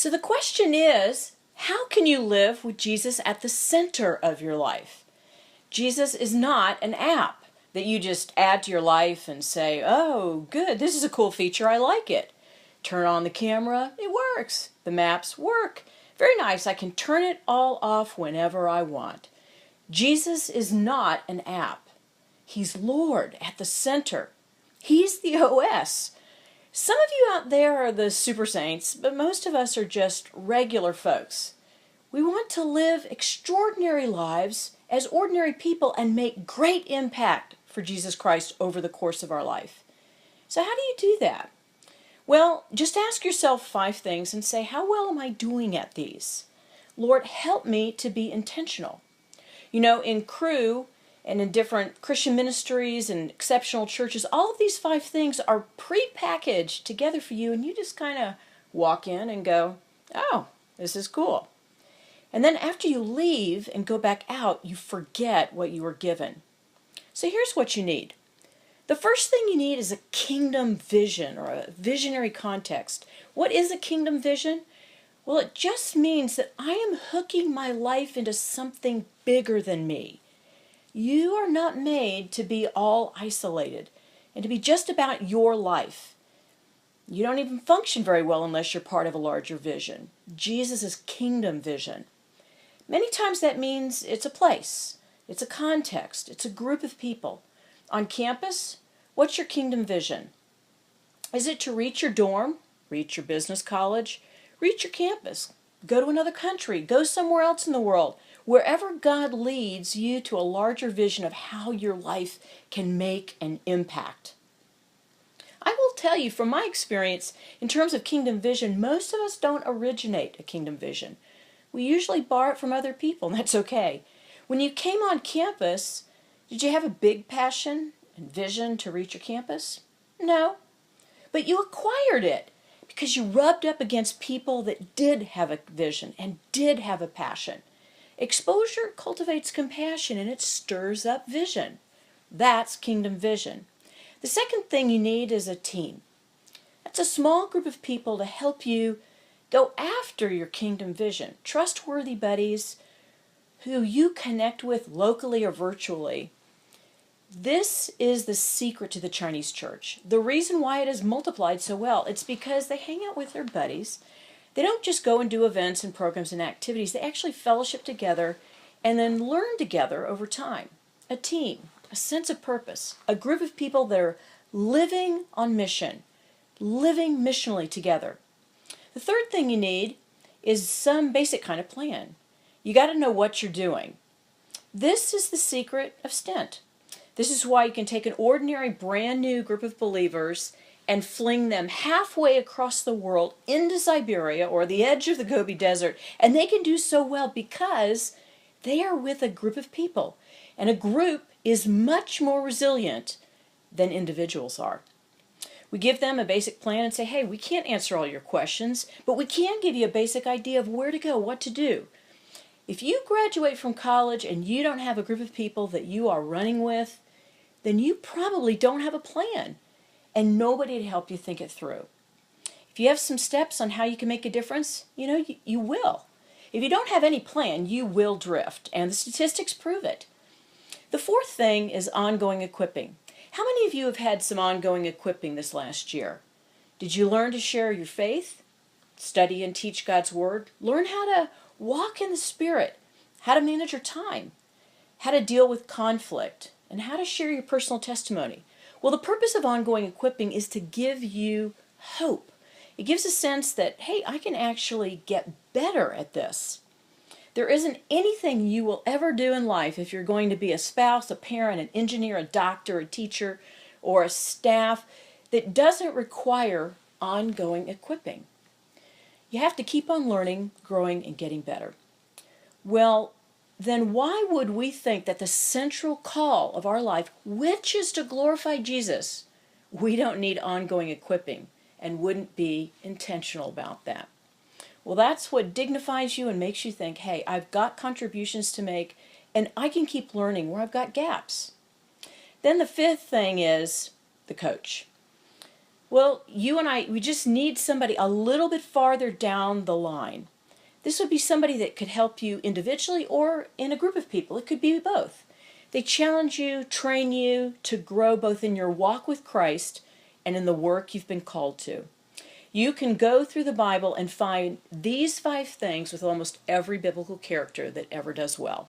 So the question is, how can you live with Jesus at the center of your life? Jesus is not an app that you just add to your life and say, oh, good, this is a cool feature, I like it. Turn on the camera, it works. The maps work. Very nice, I can turn it all off whenever I want. Jesus is not an app. He's Lord at the center. He's the OS. Some of you out there are the super saints, but most of us are just regular folks. We want to live extraordinary lives as ordinary people and make great impact for Jesus Christ over the course of our life. So how do you do that? Well, just ask yourself 5 things and say, how well am I doing at these? Lord, help me to be intentional. You know, in Cru and in different Christian ministries and exceptional churches, all of these 5 things are pre-packaged together for you, and you just kind of walk in and go, oh, this is cool. And then after you leave and go back out, you forget what you were given. So here's what you need. The first thing you need is a kingdom vision or a visionary context. What is a kingdom vision? Well, it just means that I am hooking my life into something bigger than me. You are not made to be all isolated and to be just about your life. You don't even function very well unless you're part of a larger vision. Jesus' kingdom vision. Many times that means it's a place, it's a context, it's a group of people. On campus, what's your kingdom vision? Is it to reach your dorm, reach your business college, reach your campus, go to another country, go somewhere else in the world, wherever God leads you to a larger vision of how your life can make an impact? I will tell you from my experience, in terms of kingdom vision, most of us don't originate a kingdom vision. We usually borrow it from other people, and that's okay. When you came on campus, did you have a big passion and vision to reach your campus? No. But you acquired it because you rubbed up against people that did have a vision and did have a passion. Exposure cultivates compassion and it stirs up vision. That's kingdom vision. The second thing you need is a team. That's a small group of people to help you go after your kingdom vision. Trustworthy buddies who you connect with locally or virtually. This is the secret to the Chinese church. The reason why it has multiplied so well, it's because they hang out with their buddies. They don't just go and do events and programs and activities. They actually fellowship together and then learn together over time. A team, a sense of purpose, a group of people that are living on mission, living missionally together. The third thing you need is some basic kind of plan. You got to know what you're doing. This is the secret of Stent. This is why you can take an ordinary brand new group of believers and fling them halfway across the world into Siberia or the edge of the Gobi Desert, and they can do so well because they are with a group of people, and a group is much more resilient than individuals are. We give them a basic plan and say, hey, we can't answer all your questions, but we can give you a basic idea of where to go, what to do. If you graduate from college and you don't have a group of people that you are running with, then you probably don't have a plan and nobody to help you think it through. If you have some steps on how you can make a difference, you will. If you don't have any plan, you will drift, and the statistics prove it. The fourth thing is ongoing equipping. How many of you have had some ongoing equipping this last year? Did you learn to share your faith, study and teach God's Word, learn how to walk in the Spirit, how to manage your time, how to deal with conflict, and how to share your personal testimony? Well, the purpose of ongoing equipping is to give you hope. It gives a sense that, hey, I can actually get better at this. There isn't anything you will ever do in life if you're going to be a spouse, a parent, an engineer, a doctor, a teacher, or a staff that doesn't require ongoing equipping. You have to keep on learning, growing, and getting better. Well, then why would we think that the central call of our life, which is to glorify Jesus, we don't need ongoing equipping and wouldn't be intentional about that? Well, that's what dignifies you and makes you think, hey, I've got contributions to make and I can keep learning where I've got gaps. Then the fifth thing is the coach. Well, you and I, we just need somebody a little bit farther down the line. This would be somebody that could help you individually or in a group of people. It could be both. They challenge you, train you to grow both in your walk with Christ and in the work you've been called to. You can go through the Bible and find these 5 things with almost every biblical character that ever does well.